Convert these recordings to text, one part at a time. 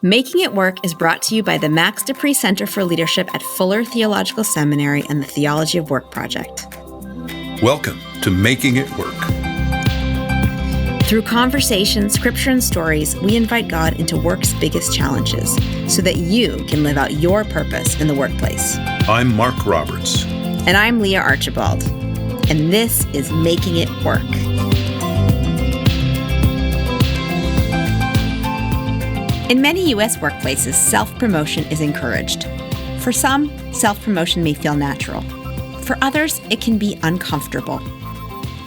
Making It Work is brought to you by the Max Dupree Center for Leadership at Fuller Theological Seminary and the Theology of Work Project. Welcome to Making It Work. Through conversation, scripture, and stories, we invite God into work's biggest challenges so that you can live out your purpose in the workplace. I'm Mark Roberts. And I'm Leah Archibald. And this is Making It Work. In many U.S. workplaces, self-promotion is encouraged. For some, self-promotion may feel natural. For others, it can be uncomfortable.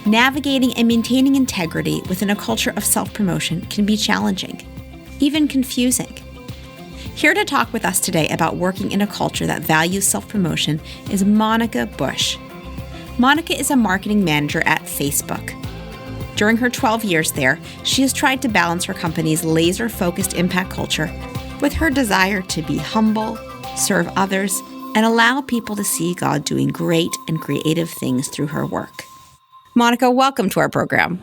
Navigating and maintaining integrity within a culture of self-promotion can be challenging, even confusing. Here to talk with us today about working in a culture that values self-promotion is Monica Busch. Monica is a marketing manager at Facebook. During her 12 years there, she has tried to balance her company's laser-focused impact culture with her desire to be humble, serve others, and allow people to see God doing great and creative things through her work. Monica, welcome to our program.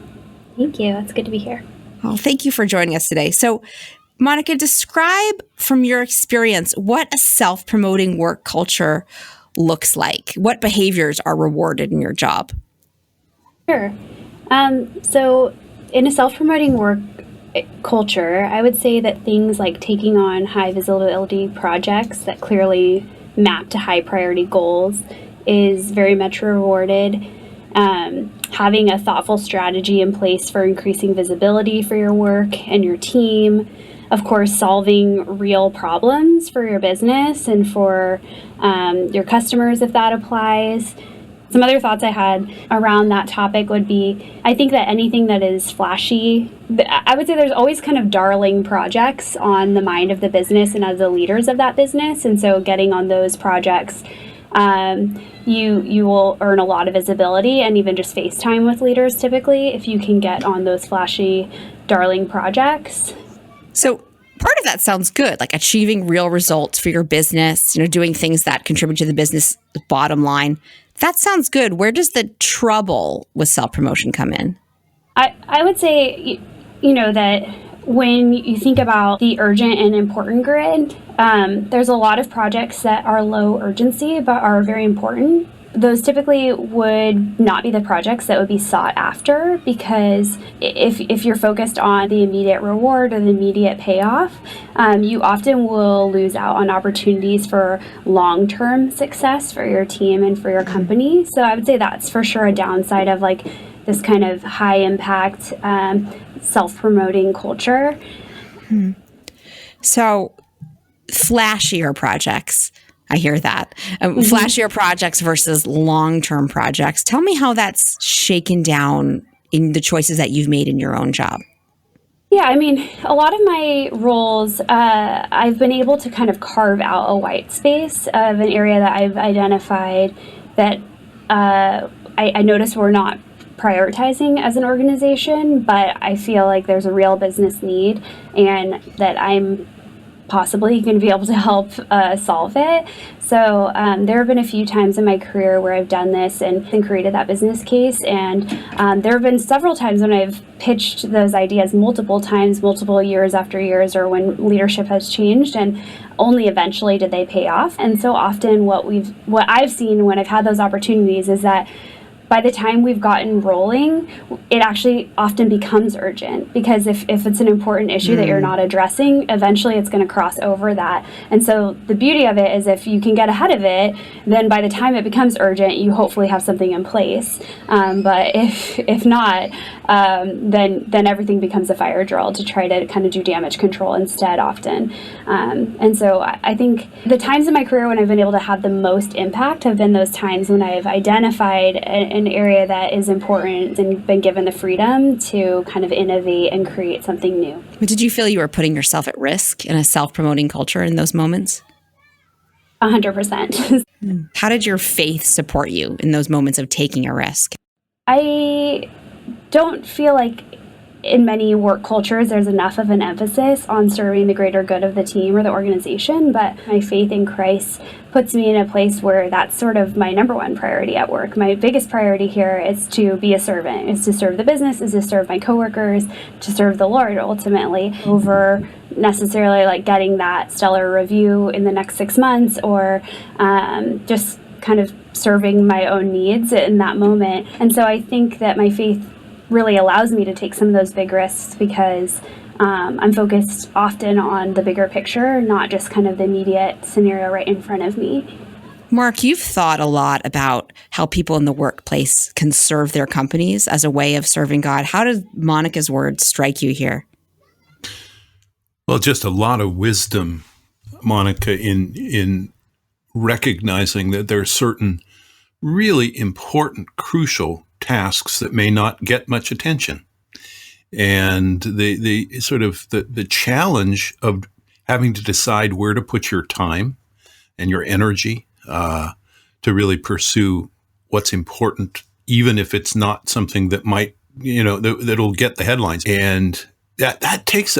Thank you. It's good to be here. Well, thank you for joining us today. So, Monica, describe from your experience what a self-promoting work culture looks like. What behaviors are rewarded in your job? Sure. So in a self-promoting work culture, I would say that things like taking on high visibility projects that clearly map to high priority goals is very much rewarded. Having a thoughtful strategy in place for increasing visibility for your work and your team. Of course, solving real problems for your business and for your customers if that applies. Some other thoughts I had around that topic would be, I think that anything that is flashy, I would say there's always kind of darling projects on the mind of the business and of the leaders of that business. And so getting on those projects, you will earn a lot of visibility and even just FaceTime with leaders typically if you can get on those flashy, darling projects. So part of that sounds good, like achieving real results for your business, doing things that contribute to the business bottom line. That sounds good. Where does the trouble with self-promotion come in? I would say, that when you think about the urgent and important grid, there's a lot of projects that are low urgency but are very important. Those typically would not be the projects that would be sought after because if you're focused on the immediate reward or the immediate payoff, you often will lose out on opportunities for long-term success for your team and for your company. So I would say that's for sure a downside of like this kind of high impact self-promoting culture. So flashier projects. I hear that. Flashier projects versus long-term projects. Tell me how that's shaken down in the choices that you've made in your own job. Yeah, I mean, a lot of my roles, I've been able to kind of carve out a white space of an area that I've identified that I noticed we're not prioritizing as an organization, but I feel like there's a real business need and that I'm possibly going to be able to help solve it. So there have been a few times in my career where I've done this and created that business case. And there have been several times when I've pitched those ideas multiple times, multiple years after years, or when leadership has changed, and only eventually did they pay off. And so often what I've seen when I've had those opportunities is that by the time we've gotten rolling, it actually often becomes urgent because if it's an important issue that you're not addressing, eventually it's going to cross over that. And so the beauty of it is if you can get ahead of it, then by the time it becomes urgent, you hopefully have something in place. But if not, then everything becomes a fire drill to try to kind of do damage control instead often. And so I think the times in my career when I've been able to have the most impact have been those times when I've identified an area that is important and been given the freedom to kind of innovate and create something new. But did you feel you were putting yourself at risk in a self-promoting culture in those moments? 100%. How did your faith support you in those moments of taking a risk? I don't feel like in many work cultures, there's enough of an emphasis on serving the greater good of the team or the organization, but my faith in Christ puts me in a place where that's sort of my number one priority at work. My biggest priority here is to be a servant, is to serve the business, is to serve my coworkers, to serve the Lord ultimately, over necessarily like getting that stellar review in the next 6 months, or just kind of serving my own needs in that moment. And so I think that my faith really allows me to take some of those big risks because I'm focused often on the bigger picture, not just kind of the immediate scenario right in front of me. Mark, you've thought a lot about how people in the workplace can serve their companies as a way of serving God. How does Monica's words strike you here? Well, just a lot of wisdom, Monica, in recognizing that there are certain really important, crucial tasks that may not get much attention. And the sort of the challenge of having to decide where to put your time and your energy to really pursue what's important, even if it's not something that might, that'll get the headlines. And that takes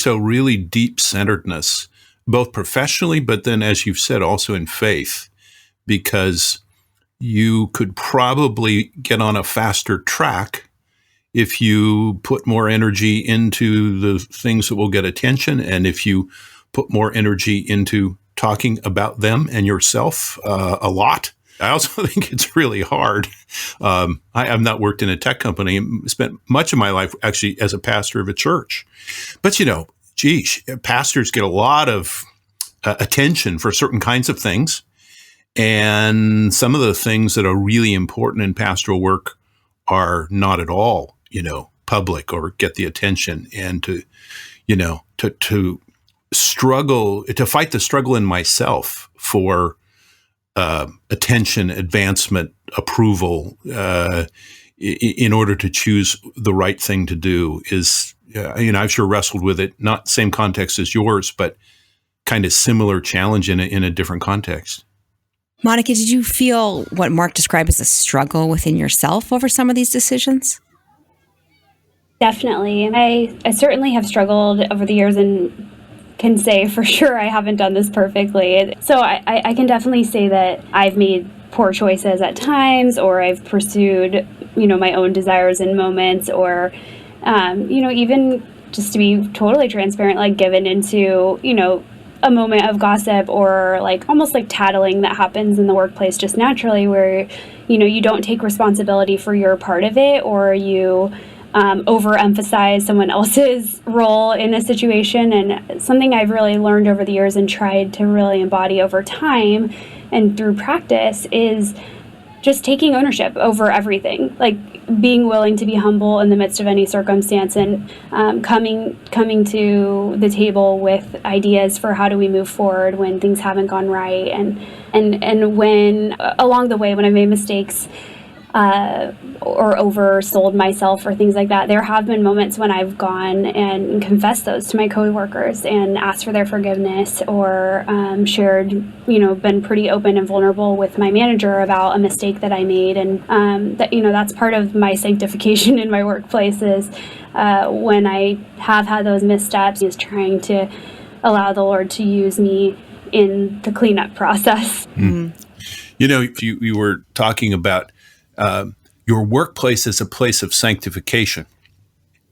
a really deep centeredness, both professionally, but then, as you've said, also in faith, because you could probably get on a faster track if you put more energy into the things that will get attention, and if you put more energy into talking about them and yourself a lot. I also think it's really hard. I've not worked in a tech company, spent much of my life actually as a pastor of a church. But, pastors get a lot of attention for certain kinds of things. And some of the things that are really important in pastoral work are not at all, public or get the attention. And to struggle, to fight the struggle in myself for attention, advancement, approval, in order to choose the right thing to do is, I've sure wrestled with it, not same context as yours, but kind of similar challenge in a different context. Monica, did you feel what Mark described as a struggle within yourself over some of these decisions? Definitely. And I certainly have struggled over the years and can say for sure I haven't done this perfectly. So I can definitely say that I've made poor choices at times, or I've pursued, my own desires in moments, or, even just to be totally transparent, like given into, a moment of gossip or like almost like tattling that happens in the workplace just naturally, where, you don't take responsibility for your part of it, or you overemphasize someone else's role in a situation. And something I've really learned over the years and tried to really embody over time and through practice is just taking ownership over everything, like being willing to be humble in the midst of any circumstance, and coming to the table with ideas for how do we move forward when things haven't gone right, and when along the way when I've made mistakes or oversold myself or things like that. There have been moments when I've gone and confessed those to my coworkers and asked for their forgiveness, or shared, been pretty open and vulnerable with my manager about a mistake that I made. And that's part of my sanctification in my workplace is when I have had those missteps, is trying to allow the Lord to use me in the cleanup process. Mm. You were talking about your workplace is a place of sanctification.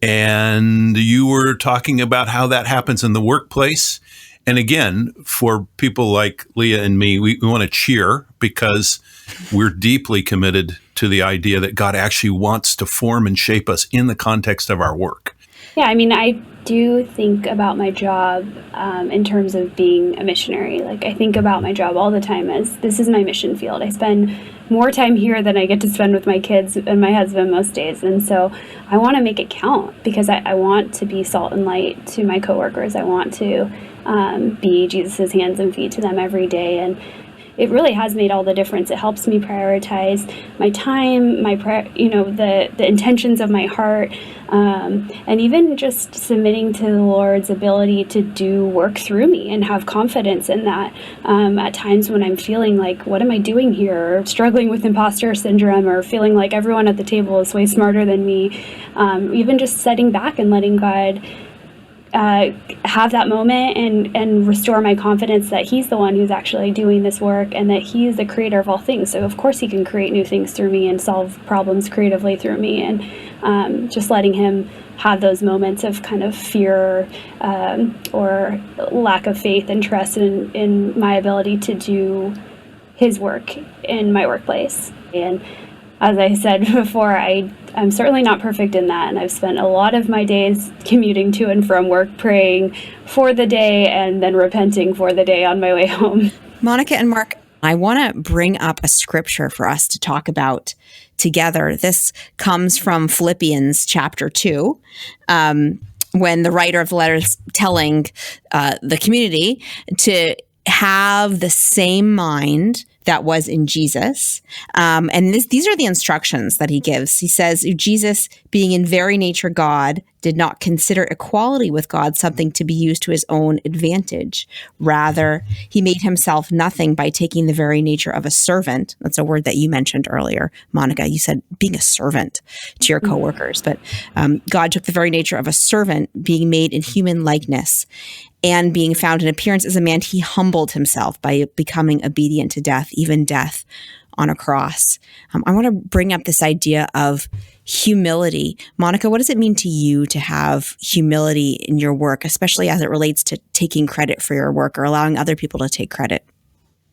And you were talking about how that happens in the workplace. And again, for people like Leah and me, we want to cheer because we're deeply committed to the idea that God actually wants to form and shape us in the context of our work. Yeah, I do think about my job in terms of being a missionary. Like, I think about my job all the time as this is my mission field. I spend more time here than I get to spend with my kids and my husband most days. And so I want to make it count because I want to be salt and light to my coworkers. I want to be Jesus's hands and feet to them every day. And it really has made all the difference. It helps me prioritize my time, the intentions of my heart, and even just submitting to the Lord's ability to do work through me and have confidence in that. At times when I'm feeling like, what am I doing here? Or struggling with imposter syndrome, or feeling like everyone at the table is way smarter than me. Even just setting back and letting God have that moment and restore my confidence that He's the one who's actually doing this work, and that He is the creator of all things. So of course He can create new things through me and solve problems creatively through me. And just letting Him have those moments of kind of fear or lack of faith and trust in my ability to do His work in my workplace. And as I said before, I'm certainly not perfect in that, and I've spent a lot of my days commuting to and from work, praying for the day and then repenting for the day on my way home. Monica and Mark, I want to bring up a scripture for us to talk about together. This comes from Philippians chapter 2, when the writer of the letter is telling the community to have the same mind that was in Jesus. And these are the instructions that he gives. He says, Jesus, being in very nature God, did not consider equality with God something to be used to his own advantage. Rather, he made himself nothing by taking the very nature of a servant. That's a word that you mentioned earlier, Monica. You said being a servant to your coworkers. But God took the very nature of a servant, being made in human likeness. And being found in appearance as a man, he humbled himself by becoming obedient to death, even death on a cross. I want to bring up this idea of humility. Monica, what does it mean to you to have humility in your work, especially as it relates to taking credit for your work or allowing other people to take credit?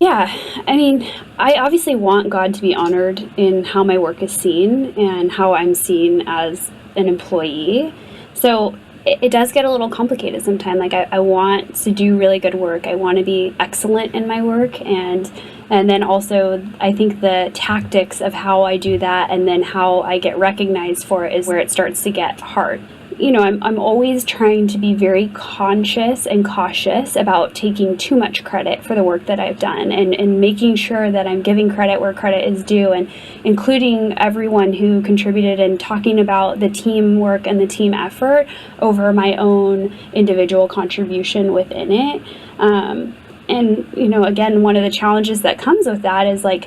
Yeah, I mean, I obviously want God to be honored in how my work is seen and how I'm seen as an employee. So it does get a little complicated sometimes. Like I want to do really good work. I want to be excellent in my work. And then also I think the tactics of how I do that and then how I get recognized for it is where it starts to get hard. You know, I'm always trying to be very conscious and cautious about taking too much credit for the work that I've done and making sure that I'm giving credit where credit is due, and including everyone who contributed and talking about the teamwork and the team effort over my own individual contribution within it. And, you know, again, one of the challenges that comes with that is like,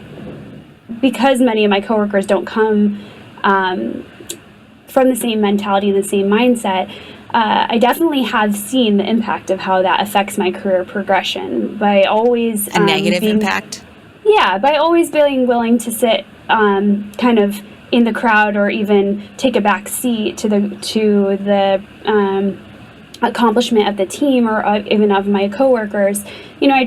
because many of my coworkers don't come from the same mentality and the same mindset, I definitely have seen the impact of how that affects my career progression by always a negative impact. Yeah, by always being willing to sit kind of in the crowd or even take a back seat to the accomplishment of the team or even of my coworkers. You know,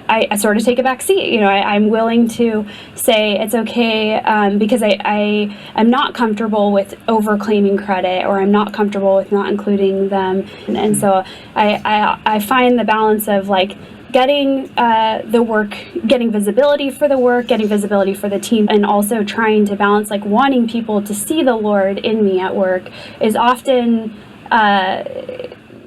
I sort of take a back seat. You know, I'm willing to say it's okay because I am not comfortable with overclaiming credit, or I'm not comfortable with not including them. And so I find the balance of like getting the work, getting visibility for the work, getting visibility for the team, and also trying to balance like wanting people to see the Lord in me at work is often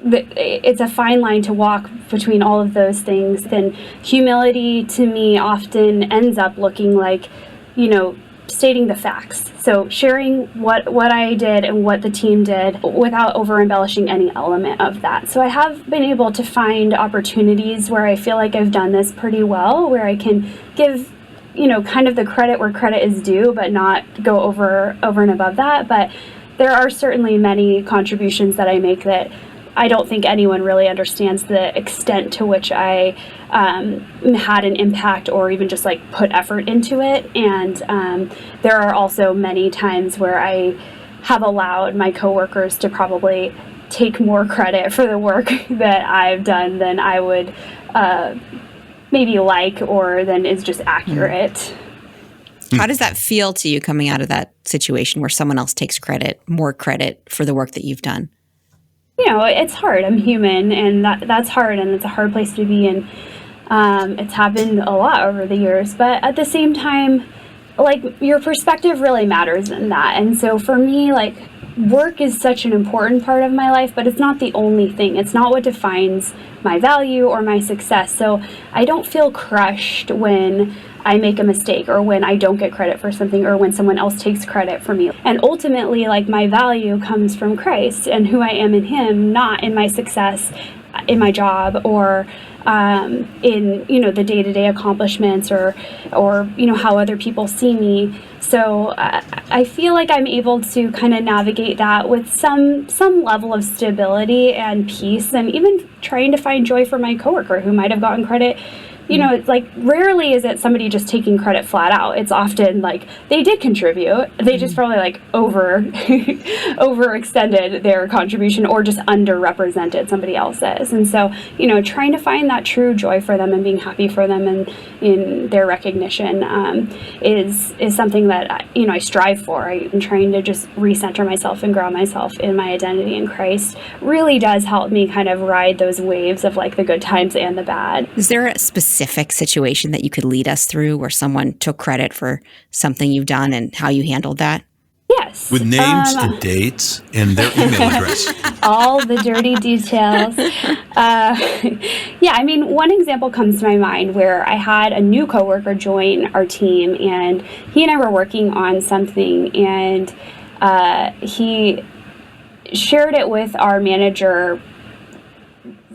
it's a fine line to walk between all of those things. Then humility to me often ends up looking like, you know, stating the facts. So sharing what I did and what the team did without over embellishing any element of that. So I have been able to find opportunities where I feel like I've done this pretty well, where I can give, you know, kind of the credit where credit is due, but not go over and above that. But there are certainly many contributions that I make that I don't think anyone really understands the extent to which I had an impact or even just like put effort into it. And there are also many times where I have allowed my coworkers to probably take more credit for the work that I've done than I would maybe like, or than is just accurate. How does that feel to you coming out of that situation where someone else takes more credit for the work that you've done? You know, it's hard. I'm human, and that's hard, and it's a hard place to be in. It's happened a lot over the years, but at the same time, like, your perspective really matters in that. And so for me, like, work is such an important part of my life, but it's not the only thing. It's not what defines my value or my success. So I don't feel crushed when I make a mistake, or when I don't get credit for something, or when someone else takes credit for me. And ultimately, like, my value comes from Christ and who I am in Him, not in my success in my job, or in, the day-to-day accomplishments, or how other people see me. So I feel like I'm able to kind of navigate that with some level of stability and peace, and even trying to find joy for my coworker who might have gotten credit. It's like, rarely is it somebody just taking credit flat out. It's often like they did contribute. They just probably like overextended their contribution, or just underrepresented somebody else's. And so, trying to find that true joy for them and being happy for them and in their recognition is something that I strive for. I'm trying to just recenter myself and ground myself in my identity in Christ. Really does help me kind of ride those waves of like the good times and the bad. Is there a specific situation that you could lead us through where someone took credit for something you've done and how you handled that? Yes. With names and dates and their email address. All the dirty details. One example comes to my mind where I had a new coworker join our team, and he and I were working on something, and he shared it with our manager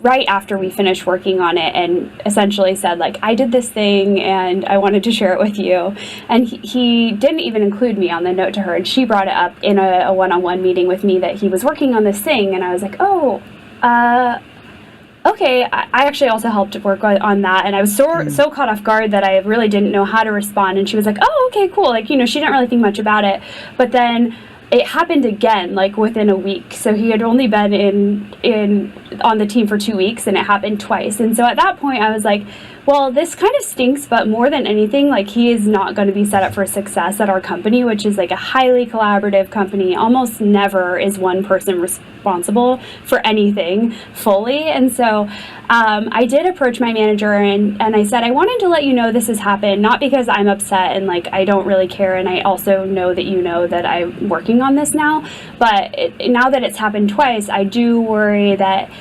right after we finished working on it, and essentially said, like, I did this thing and I wanted to share it with you. And he didn't even include me on the note to her, and she brought it up in a one-on-one meeting with me that he was working on this thing, and I was like, okay. I actually also helped work on that, and I was so caught off guard that I really didn't know how to respond. And she was like, oh, okay, cool. Like, she didn't really think much about it. But then it happened again, like within a week. So he had only been on the team for 2 weeks, and it happened twice. And so at that point I was like, well, this kind of stinks, but more than anything, like, he is not going to be set up for success at our company, which is like a highly collaborative company. Almost never is one person responsible for anything fully. And so I did approach my manager, and I said, I wanted to let you know this has happened, not because I'm upset and like I don't really care, and I also know that that I'm working on this now, but now that it's happened twice, I do worry that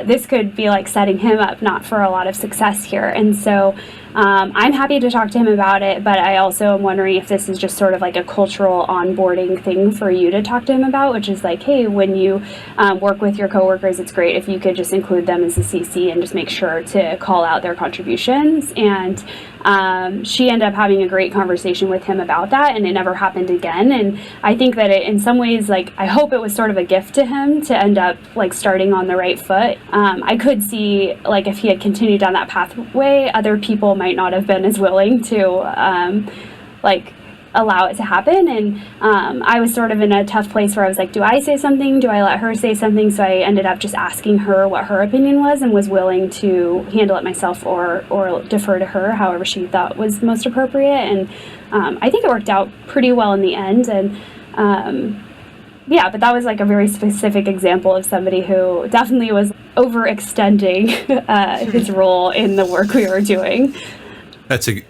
this could be like setting him up not for a lot of success here. And so I'm happy to talk to him about it, but I also am wondering if this is just sort of like a cultural onboarding thing for you to talk to him about, which is like, hey, when you work with your coworkers, it's great if you could just include them as a CC and just make sure to call out their contributions. And she ended up having a great conversation with him about that, and it never happened again. And I think that in some ways, like, I hope it was sort of a gift to him to end up like starting on the right foot. I could see, like, if he had continued down that pathway, other people might not have been as willing to allow it to happen. And I was sort of in a tough place where I was like, do I say something? Do I let her say something? So I ended up just asking her what her opinion was, and was willing to handle it myself or defer to her, however she thought was most appropriate. And I think it worked out pretty well in the end. And but that was like a very specific example of somebody who definitely was overextending his role in the work we were doing. That's a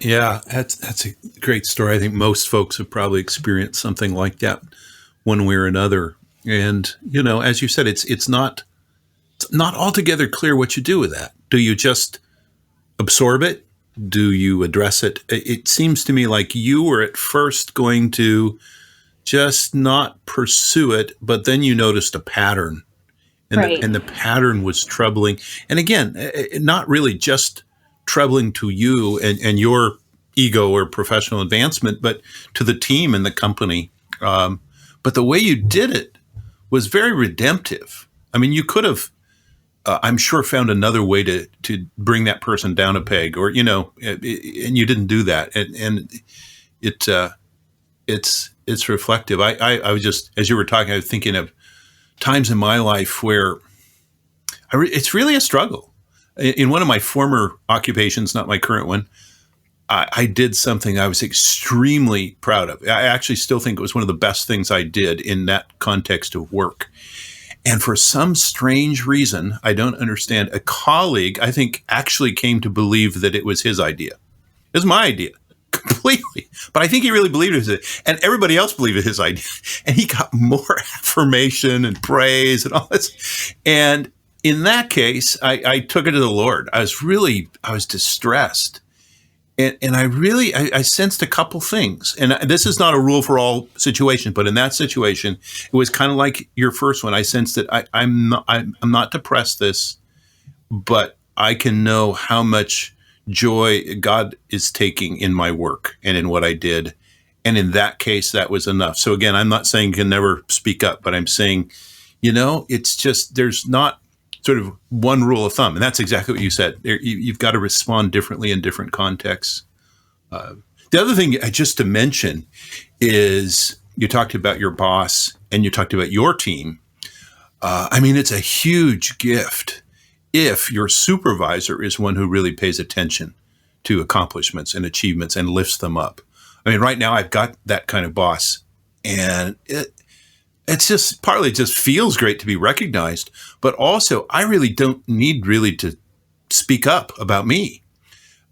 great story. I think most folks have probably experienced something like that one way or another. And, as you said, it's not altogether clear what you do with that. Do you just absorb it? Do you address it? It seems to me like you were at first going to just not pursue it, but then you noticed a pattern, and right. The pattern was troubling. And again, not really just troubling to you and your ego or professional advancement, but to the team and the company. But the way you did it was very redemptive. I mean, you could have, I'm sure, found another way to bring that person down a peg, or, and you didn't do that. And it's reflective. I was just, as you were talking, I was thinking of times in my life where it's really a struggle. In one of my former occupations, not my current one, I did something I was extremely proud of. I actually still think it was one of the best things I did in that context of work. And for some strange reason, I don't understand, a colleague, I think, actually came to believe that it was his idea. It was my idea. completely. But I think he really believed it, and everybody else believed his idea. And he got more affirmation and praise and all this. And in that case, I took it to the Lord. I was distressed. And I sensed a couple things. And this is not a rule for all situations, but in that situation, it was kind of like your first one. I sensed that I'm not to press this, but I can know how much joy God is taking in my work and in what I did. And in that case, that was enough. So again, I'm not saying you can never speak up, but I'm saying, it's just, there's not sort of one rule of thumb. And that's exactly what you said. You've got to respond differently in different contexts. The other thing just to mention is you talked about your boss and you talked about your team. It's a huge gift if your supervisor is one who really pays attention to accomplishments and achievements and lifts them up. Right now I've got that kind of boss, and it's just partly just feels great to be recognized, but also I really don't need to speak up about me.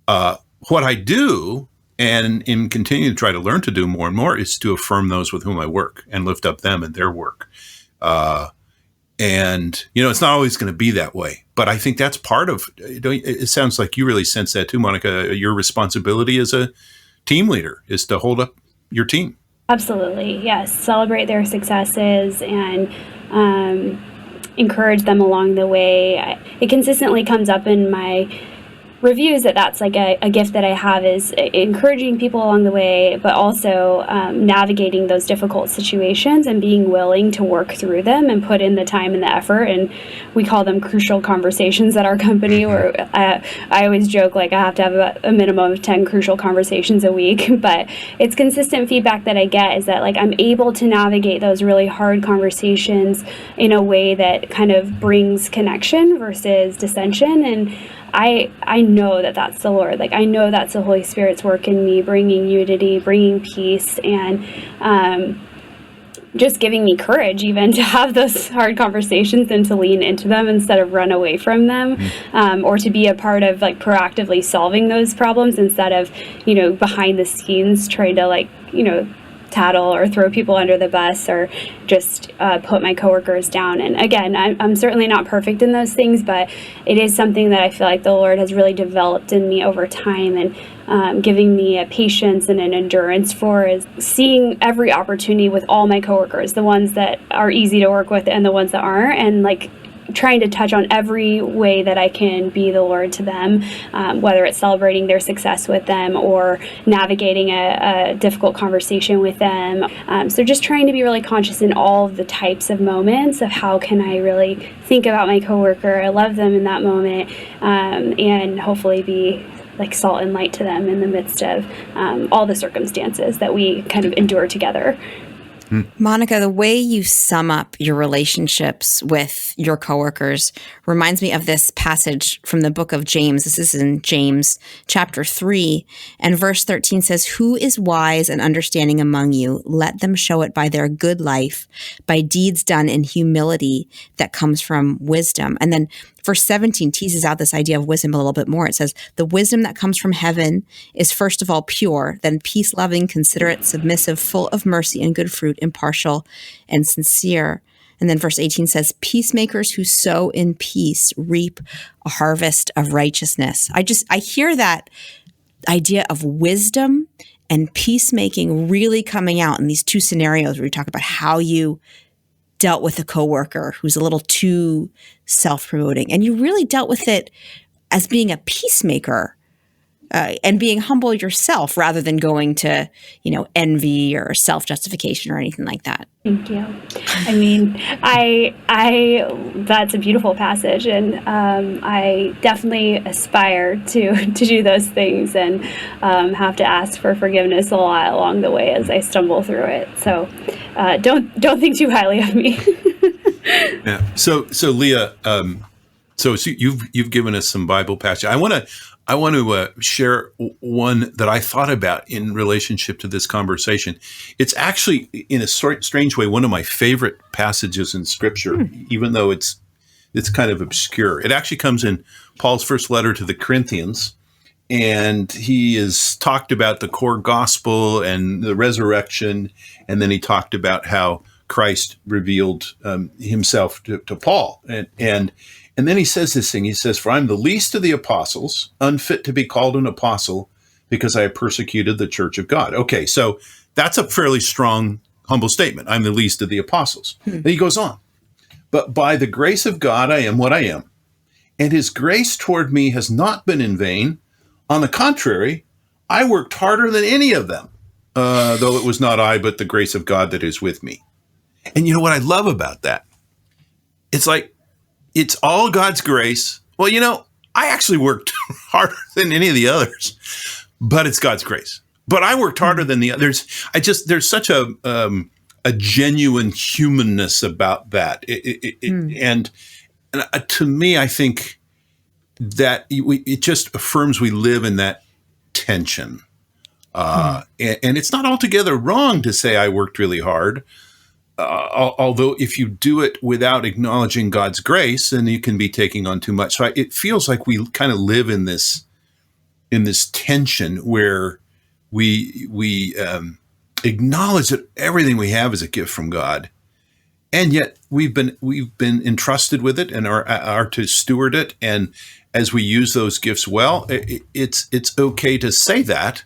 What I do, and in continuing to try to learn to do more and more, is to affirm those with whom I work and lift up them and their work. It's not always going to be that way, but I think that's part of, it sounds like you really sense that too, Monica. Your responsibility as a team leader is to hold up your team. Absolutely. Yes. Celebrate their successes and encourage them along the way. It consistently comes up in my reviews that's like a gift that I have, is encouraging people along the way, but also navigating those difficult situations and being willing to work through them and put in the time and the effort. And we call them crucial conversations at our company, where I always joke I have to have about a minimum of 10 crucial conversations a week. But it's consistent feedback that I get is that I'm able to navigate those really hard conversations in a way that kind of brings connection versus dissension. And I know that that's the Lord. I know that's the Holy Spirit's work in me, bringing unity, bringing peace, and just giving me courage even to have those hard conversations and to lean into them instead of run away from them, or to be a part of proactively solving those problems instead of, behind the scenes trying to tattle or throw people under the bus or just put my coworkers down. And again, I'm certainly not perfect in those things, but it is something that I feel like the Lord has really developed in me over time, and giving me a patience and an endurance for is seeing every opportunity with all my coworkers, the ones that are easy to work with and the ones that aren't, and trying to touch on every way that I can be the Lord to them, whether it's celebrating their success with them or navigating a difficult conversation with them. So just trying to be really conscious in all of the types of moments of how can I really think about my coworker, I love them in that moment, and hopefully be salt and light to them in the midst of all the circumstances that we kind of endure together. Monica, the way you sum up your relationships with your coworkers reminds me of this passage from the book of James. This is in James chapter 3, and verse 13 says, "Who is wise and understanding among you? Let them show it by their good life, by deeds done in humility that comes from wisdom." And then verse 17 teases out this idea of wisdom a little bit more. It says, "The wisdom that comes from heaven is first of all pure, then peace-loving, considerate, submissive, full of mercy and good fruit, impartial and sincere." And then verse 18 says, "Peacemakers who sow in peace reap a harvest of righteousness." I hear that idea of wisdom and peacemaking really coming out in these two scenarios where we talk about how you dealt with a coworker who's a little too self-promoting, and you really dealt with it as being a peacemaker and being humble yourself rather than going to, envy or self-justification or anything like that. Thank you. That's a beautiful passage, and I definitely aspire to do those things, and have to ask for forgiveness a lot along the way as I stumble through it. So don't think too highly of me. Yeah. So Leah, so you've given us some Bible passage. I want to share one that I thought about in relationship to this conversation. It's actually, in a strange way, one of my favorite passages in Scripture, even though it's kind of obscure. It actually comes in Paul's first letter to the Corinthians, and he has talked about the core gospel and the resurrection, and then he talked about how Christ revealed himself to Paul, and then he says this thing. He says, "For I'm the least of the apostles, unfit to be called an apostle, because I have persecuted the church of God." Okay, so that's a fairly strong, humble statement. I'm the least of the apostles. Then he goes on, "But by the grace of God, I am what I am. And his grace toward me has not been in vain. On the contrary, I worked harder than any of them, though it was not I, but the grace of God that is with me." And you know what I love about that? It's like, it's all God's grace. Well, I actually worked harder than any of the others, but it's God's grace. But I worked harder than the others. There's such a genuine humanness about that. And to me, I think that it just affirms we live in that tension. And it's not altogether wrong to say I worked really hard. Although if you do it without acknowledging God's grace, then you can be taking on too much. So it feels like we kind of live in this tension where we acknowledge that everything we have is a gift from God, and yet we've been entrusted with it and are to steward it. And as we use those gifts well, it's okay to say that,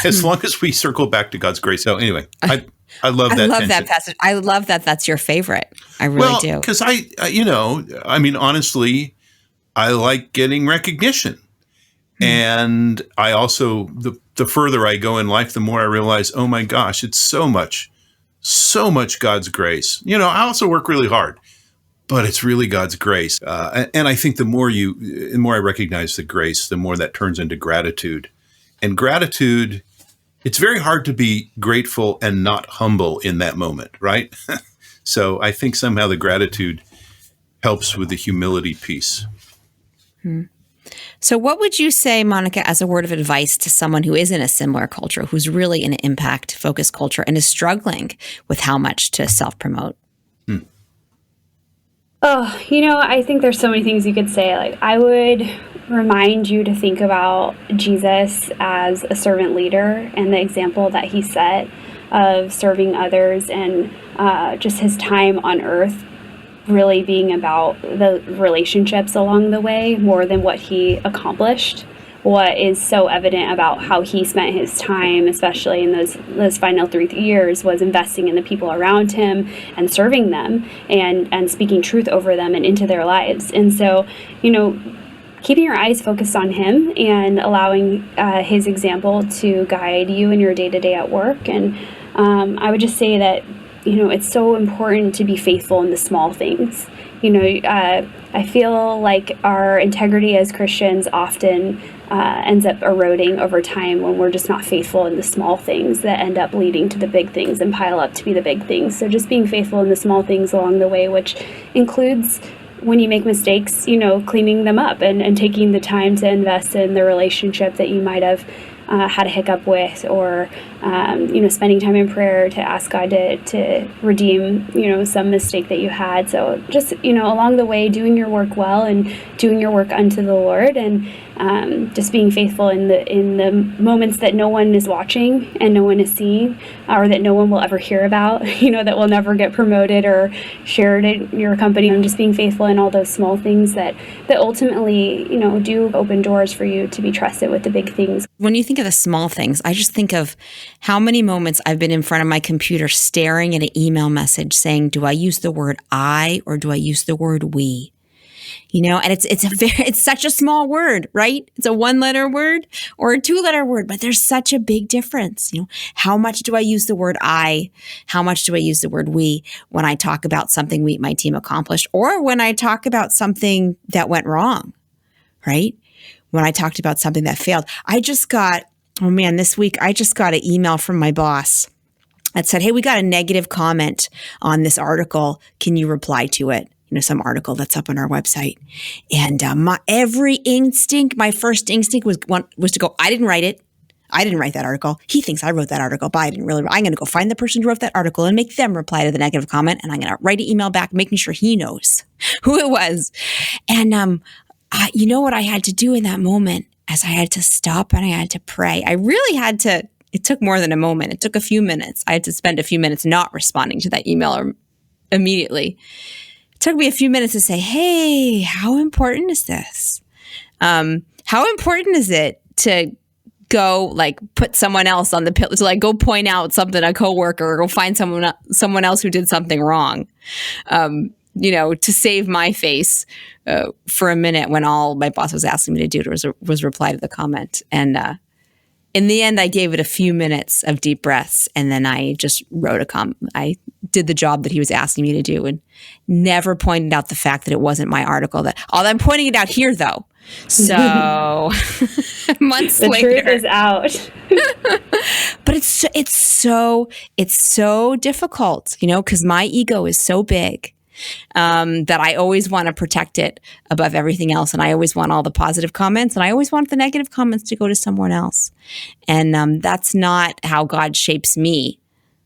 as long as we circle back to God's grace. So anyway, I love that. I love that passage. I love that. That's your favorite. I really do. Because honestly, I like getting recognition. And I also, the further I go in life, the more I realize, oh my gosh, it's so much God's grace. I also work really hard, but it's really God's grace. And I think the more I recognize the grace, the more that turns into gratitude. And gratitude, it's very hard to be grateful and not humble in that moment, right? So I think somehow the gratitude helps with the humility piece. So what would you say, Monica, as a word of advice to someone who is in a similar culture, who's really in an impact-focused culture and is struggling with how much to self-promote? Oh, I think there's so many things you could say. Like, I would remind you to think about Jesus as a servant leader and the example that he set of serving others, and just his time on earth really being about the relationships along the way more than what he accomplished. What is so evident about how he spent his time, especially in those final 3 years, was investing in the people around him and serving them and speaking truth over them and into their lives. And so, keeping your eyes focused on him and allowing his example to guide you in your day-to-day at work. And I would just say that it's so important to be faithful in the small things. I feel like our integrity as Christians often ends up eroding over time when we're just not faithful in the small things that end up leading to the big things and pile up to be the big things. So just being faithful in the small things along the way, which includes, when you make mistakes, cleaning them up and taking the time to invest in the relationship that you might have had a hiccup with, or spending time in prayer to ask God to redeem some mistake that you had. So just along the way, doing your work well and doing your work unto the Lord, and just being faithful in the moments that no one is watching and no one is seeing, or that no one will ever hear about, that will never get promoted or shared in your company, and just being faithful in all those small things that ultimately do open doors for you to be trusted with the big things. When you think of the small things, I just think of how many moments I've been in front of my computer staring at an email message saying, do I use the word I or do I use the word we? And it's such a small word, right? It's a 1-letter word or a 2-letter word, but there's such a big difference. How much do I use the word I? How much do I use the word we when I talk about something my team accomplished, or when I talk about something that went wrong, right? When I talked about something that failed. This week, I just got an email from my boss that said, hey, we got a negative comment on this article. Can you reply to it? Some article that's up on our website. And my first instinct was to go, I didn't write it. I didn't write that article. He thinks I wrote that article, but I didn't really. I'm going to go find the person who wrote that article and make them reply to the negative comment. And I'm going to write an email back, making sure he knows who it was. And you know what I had to do in that moment? as I had to stop and I had to pray. I really had to, it took more than a moment. It took a few minutes. I had to spend a few minutes not responding to that email immediately. It took me a few minutes to say, hey, how important is this? How important is it to go like put someone else on the pill, to like go point out something, a coworker, or go find someone else who did something wrong, to save my face for a minute when all my boss was asking me to do was reply to the comment. And in the end, I gave it a few minutes of deep breaths, and then I just wrote I did the job that he was asking me to do, and never pointed out the fact that it wasn't my article. I'm pointing it out here, though. So months later, the truth is out. But it's so difficult, because my ego is so big. That I always want to protect it above everything else. And I always want all the positive comments, and I always want the negative comments to go to someone else. And that's not how God shapes me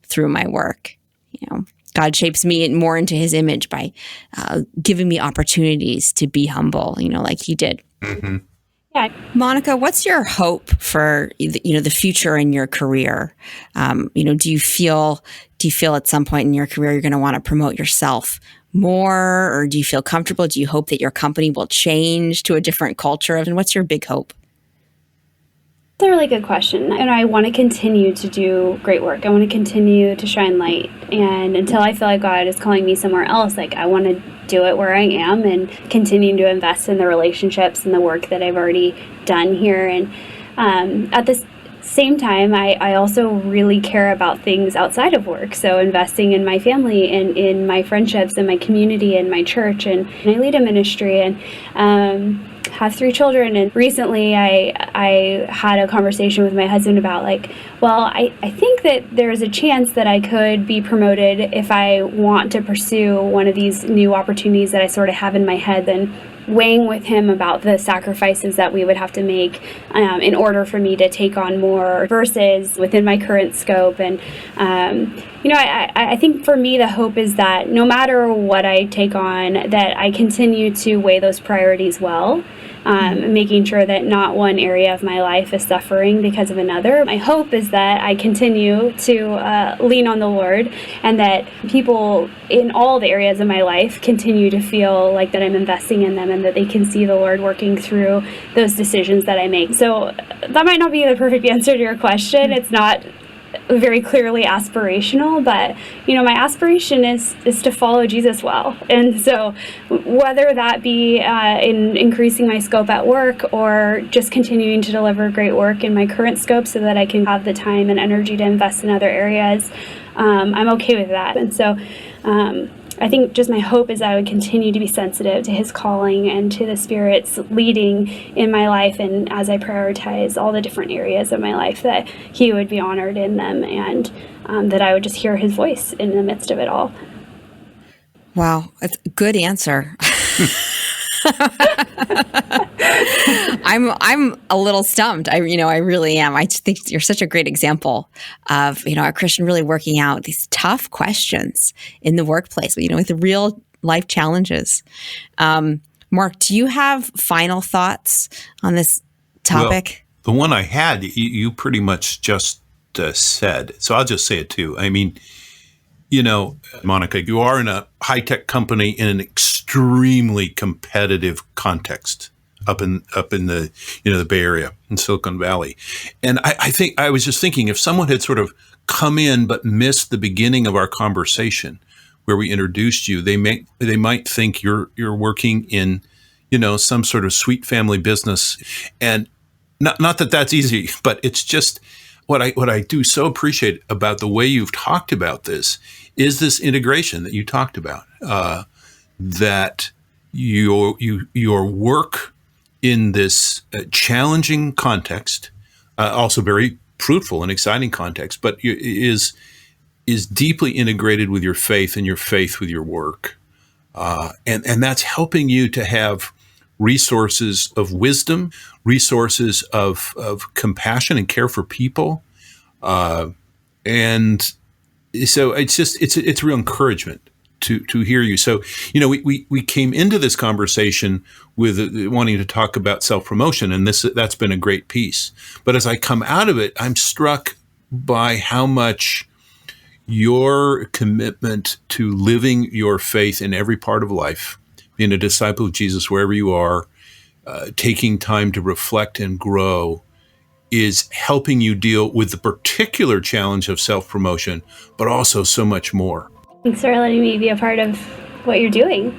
through my work. God shapes me more into his image by giving me opportunities to be humble, like he did. Mm-hmm. Yeah. Monica, what's your hope for the future in your career? Do you feel at some point in your career you're going to want to promote yourself more, or do you feel comfortable? Do you hope that your company will change to a different culture? And what's your big hope? That's a really good question. And I want to continue to do great work. I want to continue to shine light. And until I feel like God is calling me somewhere else, I want to do it where I am and continue to invest in the relationships and the work that I've already done here. And at this same time, I also really care about things outside of work. So investing in my family and in my friendships and my community and my church. And I lead a ministry and have 3 children. And recently I had a conversation with my husband about I think that there's a chance that I could be promoted if I want to pursue one of these new opportunities that I sort of have in my head. Then weighing with him about the sacrifices that we would have to make in order for me to take on more versus within my current scope. And, I think for me, the hope is that no matter what I take on, that I continue to weigh those priorities well, making sure that not one area of my life is suffering because of another. My hope is that I continue to lean on the Lord, and that people in all the areas of my life continue to feel like that I'm investing in them, and that they can see the Lord working through those decisions that I make. So that might not be the perfect answer to your question. It's not very clearly aspirational, but my aspiration is to follow Jesus well. And so whether that be in increasing my scope at work, or just continuing to deliver great work in my current scope so that I can have the time and energy to invest in other areas, I'm okay with that. And so I think just my hope is I would continue to be sensitive to his calling and to the Spirit's leading in my life, and as I prioritize all the different areas of my life, that he would be honored in them, and that I would just hear his voice in the midst of it all. Wow, that's a good answer. I'm a little stumped. I really am. I just think you're such a great example of, a Christian really working out these tough questions in the workplace, with the real life challenges. Mark, do you have final thoughts on this topic? Well, the one I had, you pretty much just said, so I'll just say it too. I mean, Monica, you are in a high-tech company in an extremely competitive context up in the the Bay Area in Silicon Valley, and I think I was just thinking, if someone had sort of come in but missed the beginning of our conversation where we introduced you, they might think you're working in some sort of sweet family business, and not that that's easy, but it's just what I do so appreciate about the way you've talked about this is this integration that you talked about, that your work in this challenging context, also very fruitful and exciting context, but is deeply integrated with your faith, and your faith with your work, and that's helping you to have resources of wisdom, resources of compassion and care for people, and so it's a real encouragement to hear you. So, we came into this conversation with wanting to talk about self-promotion, and that's been a great piece. But as I come out of it, I'm struck by how much your commitment to living your faith in every part of life, being a disciple of Jesus wherever you are, taking time to reflect and grow, is helping you deal with the particular challenge of self-promotion, but also so much more. Thanks for letting me be a part of what you're doing.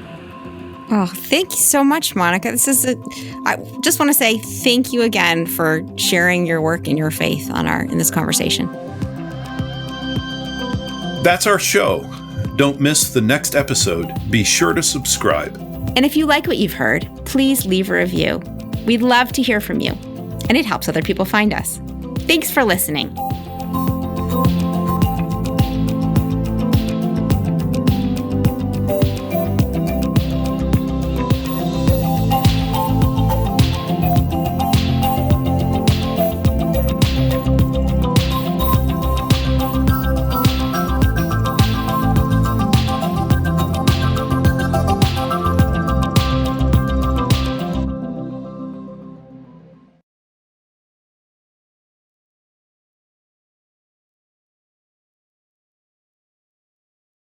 Oh, thank you so much, Monica. I just want to say thank you again for sharing your work and your faith in this conversation. That's our show. Don't miss the next episode. Be sure to subscribe. And if you like what you've heard, please leave a review. We'd love to hear from you, and it helps other people find us. Thanks for listening.